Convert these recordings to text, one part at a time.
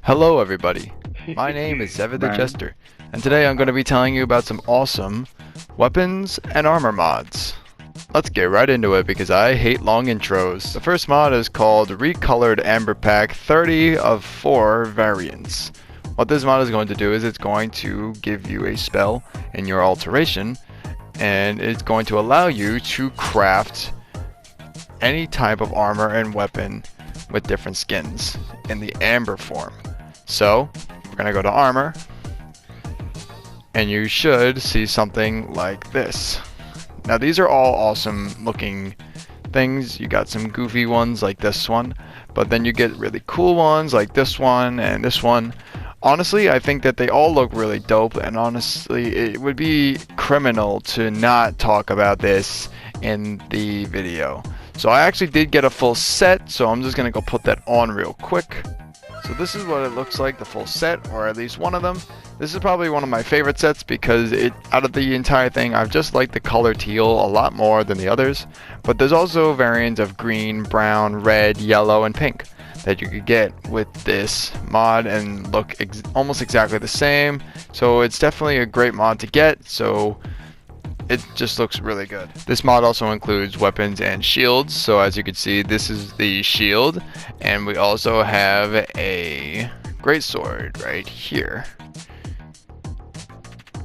Hello everybody, my name is Zeva the Jester, and today I'm going to be telling you about some awesome weapons and armor mods. Let's get right into it because I hate long intros. The first mod is called Recolored Amber Pack 30 of 4 variants. What this mod is going to do is it's going to give you a spell in your alteration, and it's going to allow you to craft any type of armor and weapon with different skins in the amber form. So we're gonna go to armor, and you should see something like this. Now these are all awesome looking things. You got some goofy ones like this one, but then you get really cool ones like this one and this one. Honestly, I think that they all look really dope, and honestly it would be criminal to not talk about this in the video. So I actually did get a full set, so I'm just gonna go put that on real quick. So this is what it looks like, the full set, or at least one of them. This is probably one of my favorite sets because out of the entire thing, I've just liked the color teal a lot more than the others. But there's also variants of green, brown, red, yellow, and pink that you could get with this mod and look almost exactly the same. So it's definitely a great mod to get. So it just looks really good. This mod also includes weapons and shields. So as you can see, this is the shield, and we also have a greatsword right here.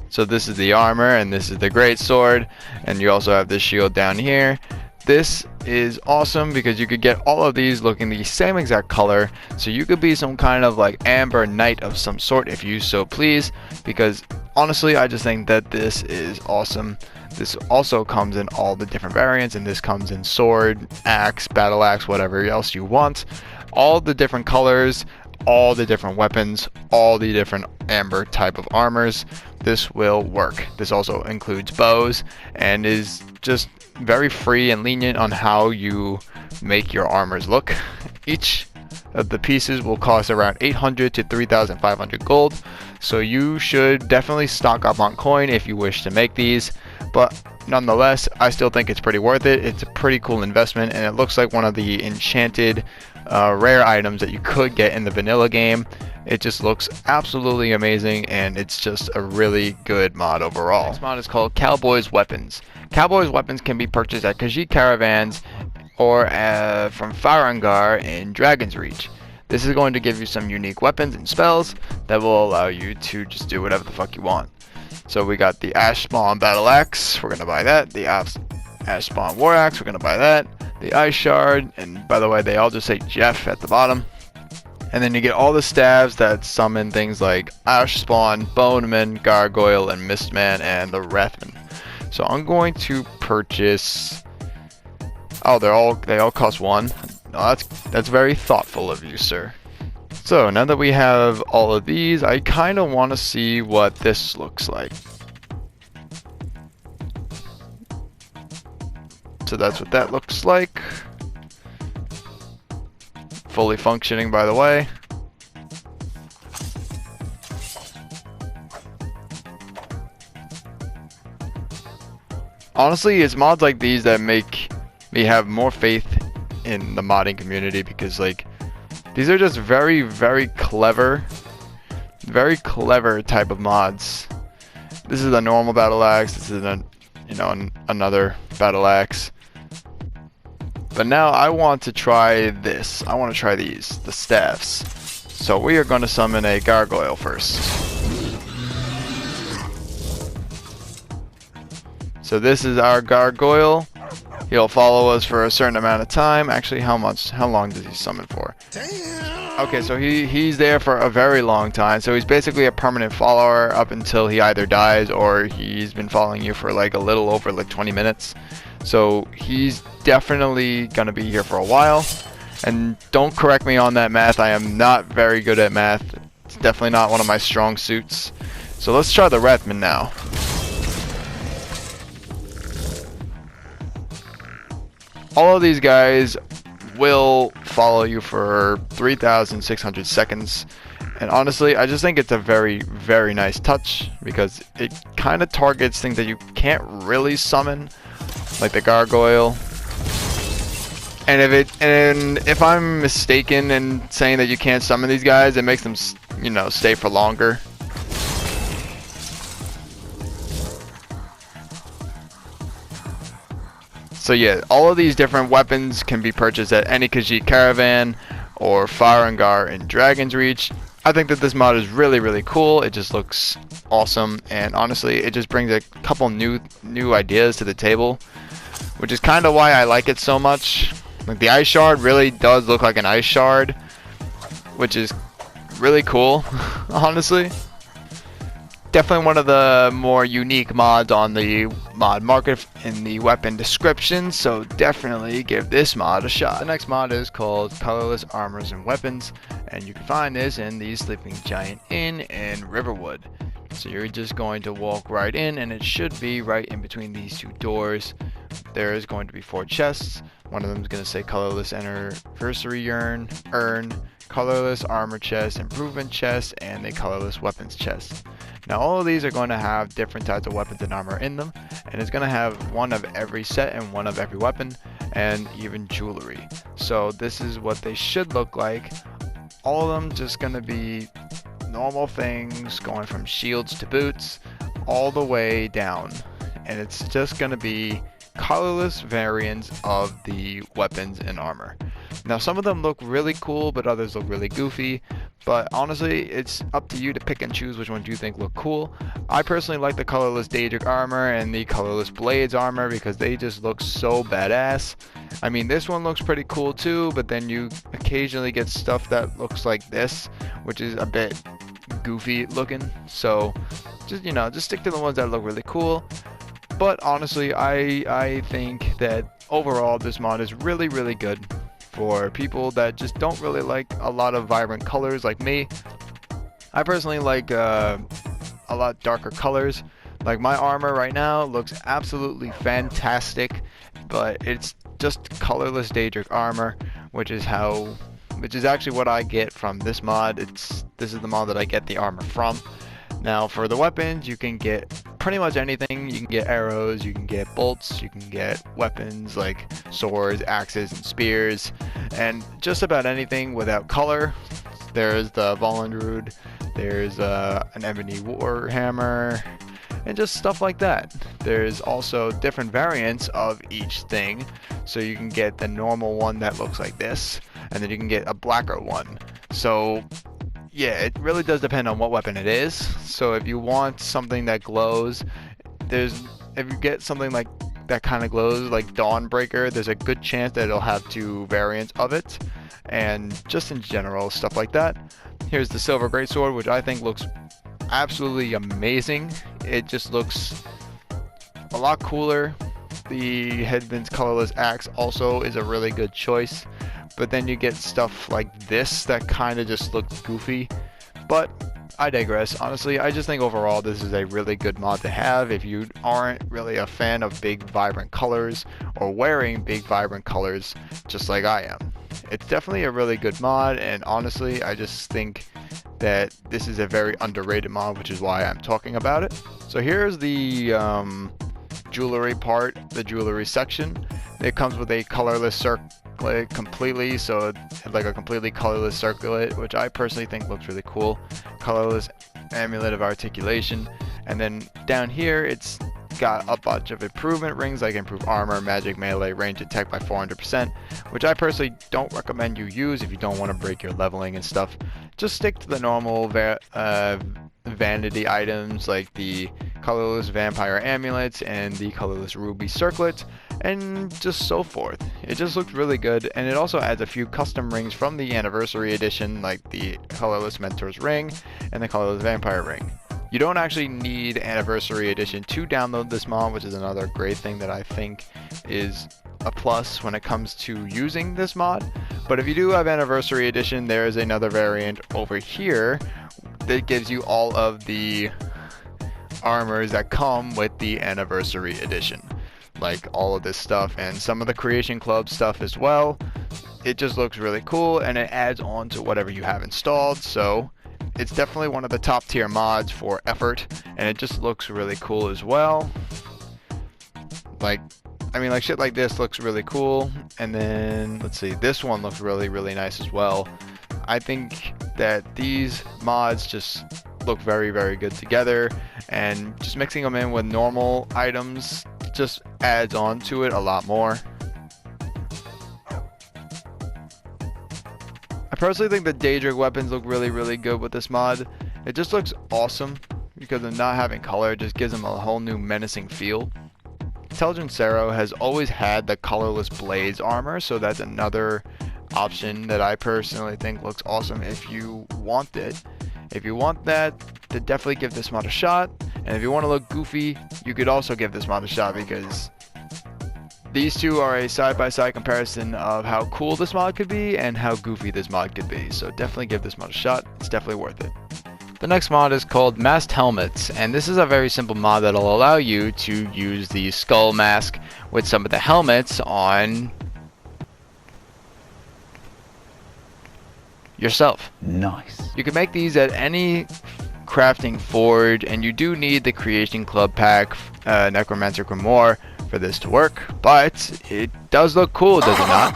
So this is the armor, and this is the greatsword, and you also have this shield down here. This is awesome because you could get all of these looking the same exact color, so you could be some kind of like amber knight of some sort if you so please, because honestly I just think that this is awesome. This also comes in all the different variants, and this comes in sword, axe, battle axe, whatever else you want. All the different colors, all the different weapons, all the different amber type of armors. This will work. This also includes bows and is just very free and lenient on how you make your armors look. Each of the pieces will cost around 800 to 3,500 gold, so you should definitely stock up on coin if you wish to make these, but nonetheless I still think it's pretty worth it. It's a pretty cool investment, and it looks like one of the enchanted rare items that you could get in the vanilla game. It just looks absolutely amazing, and it's just a really good mod overall. This mod is called Cowboys Weapons. Cowboys Weapons can be purchased at Khajiit Caravans or from Farangar in Dragon's Reach. This is going to give you some unique weapons and spells that will allow you to just do whatever the fuck you want. So we got the Ash Spawn Battle Axe, we're gonna buy that. The Ash Spawn War Axe, we're gonna buy that. The Ice Shard, and by the way they all just say Jeff at the bottom. And then you get all the staves that summon things like Ash Spawn, Boneman, Gargoyle, and Mistman, and the Hrothmans. So I'm going to purchase. Oh, they all cost one. Oh, that's very thoughtful of you, sir. So now that we have all of these, I kind of want to see what this looks like. So that's what that looks like. Fully functioning, by the way. Honestly, it's mods like these that make me have more faith in the modding community, because like these are just very, very clever type of mods. This is a normal battle axe. This is another battle axe. But now I want to try this. I want to try the staffs. So we are going to summon a gargoyle first. So this is our gargoyle. He'll follow us for a certain amount of time. Actually, how long does he summon for? Damn. Okay, so he's there for a very long time. So he's basically a permanent follower up until he either dies or he's been following you for like a little over like 20 minutes. So he's definitely going to be here for a while. And don't correct me on that math. I am not very good at math. It's definitely not one of my strong suits. So let's try the Hrothmans now. All of these guys will follow you for 3,600 seconds. And honestly, I just think it's a very, very nice touch because it kind of targets things that you can't really summon, like the gargoyle. And if I'm mistaken in saying that you can't summon these guys, it makes them, you know, stay for longer. So yeah, all of these different weapons can be purchased at any Khajiit caravan or Farengar in Dragon's Reach. I think that this mod is really cool. It just looks awesome, and honestly, it just brings a couple new ideas to the table, which is kind of why I like it so much. Like, the ice shard really does look like an ice shard, which is really cool, honestly. Definitely one of the more unique mods on the mod market in the weapon description, so definitely give this mod a shot. The next mod is called Colorless Armors and Weapons, and you can find this in the Sleeping Giant Inn in Riverwood. So you're just going to walk right in, and it should be right in between these two doors. There is going to be 4 chests. One of them is going to say Colorless Anniversary Urn, Colorless Armor Chest, Improvement Chest, and a Colorless Weapons Chest. Now all of these are going to have different types of weapons and armor in them, and it's going to have one of every set and one of every weapon, and even jewelry. So this is what they should look like. All of them just going to be normal things, going from shields to boots, all the way down. And it's just going to be colorless variants of the weapons and armor. Now some of them look really cool, but others look really goofy. But honestly, it's up to you to pick and choose which ones you think look cool. I personally like the colorless Daedric armor and the colorless Blades armor because they just look so badass. I mean, this one looks pretty cool too, but then you occasionally get stuff that looks like this, which is a bit goofy looking. So just, you know, just stick to the ones that look really cool. But honestly, I think that overall this mod is really good for people that just don't really like a lot of vibrant colors like me. I personally like a lot darker colors. Like, my armor right now looks absolutely fantastic, but it's just colorless Daedric armor, which is actually what I get from this mod. This is the mod that I get the armor from. Now for the weapons, you can get pretty much anything. You can get arrows, you can get bolts, you can get weapons like swords, axes, and spears, and just about anything without color. There's the Volendrud, there's an ebony warhammer, and just stuff like that. There's also different variants of each thing, so you can get the normal one that looks like this, and then you can get a blacker one. So yeah, it really does depend on what weapon it is. So if you want something that glows, if you get something like that kind of glows, like Dawnbreaker, there's a good chance that it'll have 2 variants of it, and just in general, stuff like that. Here's the Silver Greatsword, which I think looks absolutely amazing. It just looks a lot cooler. The Hrothmans Colorless Axe also is a really good choice. But then you get stuff like this that kind of just looks goofy. But I digress. Honestly, I just think overall this is a really good mod to have if you aren't really a fan of big vibrant colors or wearing big vibrant colors just like I am. It's definitely a really good mod, and honestly, I just think that this is a very underrated mod, which is why I'm talking about it. So here's the jewelry part, the jewelry section. It comes with a colorless circlet completely, so it's like a completely colorless circlet, which I personally think looks really cool. Colorless amulet of articulation, and then down here it's got a bunch of improvement rings like improve armor, magic, melee, range attack by 400%, which I personally don't recommend you use if you don't want to break your leveling and stuff. Just stick to the normal vanity items like the colorless vampire amulets and the colorless ruby circlet, and just so forth. It just looks really good, and it also adds a few custom rings from the anniversary edition, like the colorless mentor's ring and the colorless vampire ring. You don't actually need Anniversary Edition to download this mod, which is another great thing that I think is a plus when it comes to using this mod. But if you do have Anniversary Edition, there is another variant over here that gives you all of the armors that come with the Anniversary Edition. Like all of this stuff and some of the Creation Club stuff as well. It just looks really cool, and it adds on to whatever you have installed, so it's definitely one of the top tier mods for effort, and it just looks really cool as well. Like, I mean, like shit like this looks really cool. And then let's see, this one looks really nice as well. I think that these mods just look very good together, and just mixing them in with normal items just adds on to it a lot more. I personally think the Daedric weapons look really good with this mod. It just looks awesome because of not having color. It just gives them a whole new menacing feel. Intelligent Sero has always had the colorless blades armor, so that's another option that I personally think looks awesome if you want it. If you want that, then definitely give this mod a shot. And if you want to look goofy, you could also give this mod a shot, because these two are a side-by-side comparison of how cool this mod could be and how goofy this mod could be. So definitely give this mod a shot. It's definitely worth it. The next mod is called Masked Helmets, and this is a very simple mod that will allow you to use the skull mask with some of the helmets on yourself. Nice. You can make these at any crafting forge, and you do need the Creation Club pack, Necromancer Grimoire, for this to work, but it does look cool, does it not?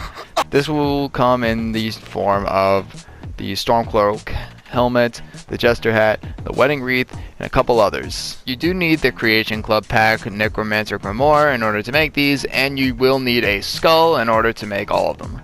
This will come in the form of the Stormcloak helmet, the Jester hat, the Wedding Wreath, and a couple others. You do need the Creation Club pack, Necromancer Grimoire, in order to make these, and you will need a skull in order to make all of them,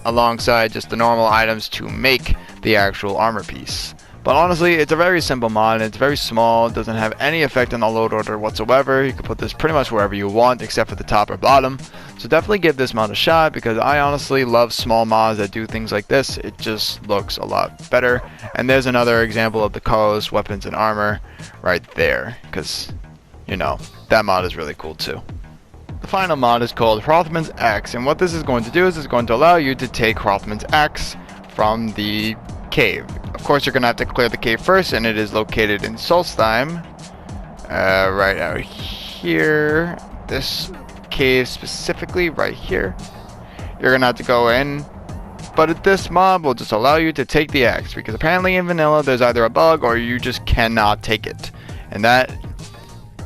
alongside just the normal items to make the actual armor piece. But honestly, it's a very simple mod, and it's very small. It doesn't have any effect on the load order whatsoever. You can put this pretty much wherever you want, except for the top or bottom. So definitely give this mod a shot, because I honestly love small mods that do things like this. It just looks a lot better. And there's another example of the Colorless Weapons and Armor right there, because, you know, that mod is really cool too. The final mod is called Hrothmans Axe, and what this is going to do is it's going to allow you to take Hrothmans Axe from the cave. Of course, you're going to have to clear the cave first, and it is located in Solstheim, right out here. This cave specifically right here. You're going to have to go in, but this mod will just allow you to take the axe, because apparently in vanilla there's either a bug or you just cannot take it, and that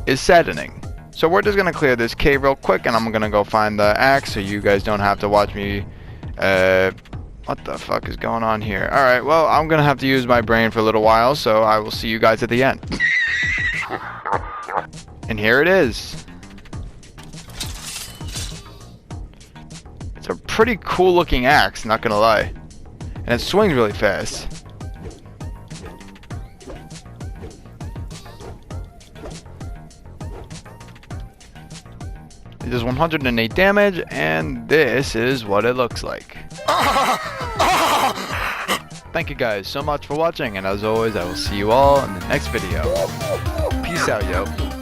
is saddening. So we're just going to clear this cave real quick, and I'm going to go find the axe so you guys don't have to watch me what the fuck is going on here? Alright, well, I'm gonna have to use my brain for a little while, so I will see you guys at the end. And here it is. It's a pretty cool looking axe, not gonna lie. And it swings really fast. It does 108 damage, and this is what it looks like. Thank you guys so much for watching, and as always, I will see you all in the next video. Peace out, yo.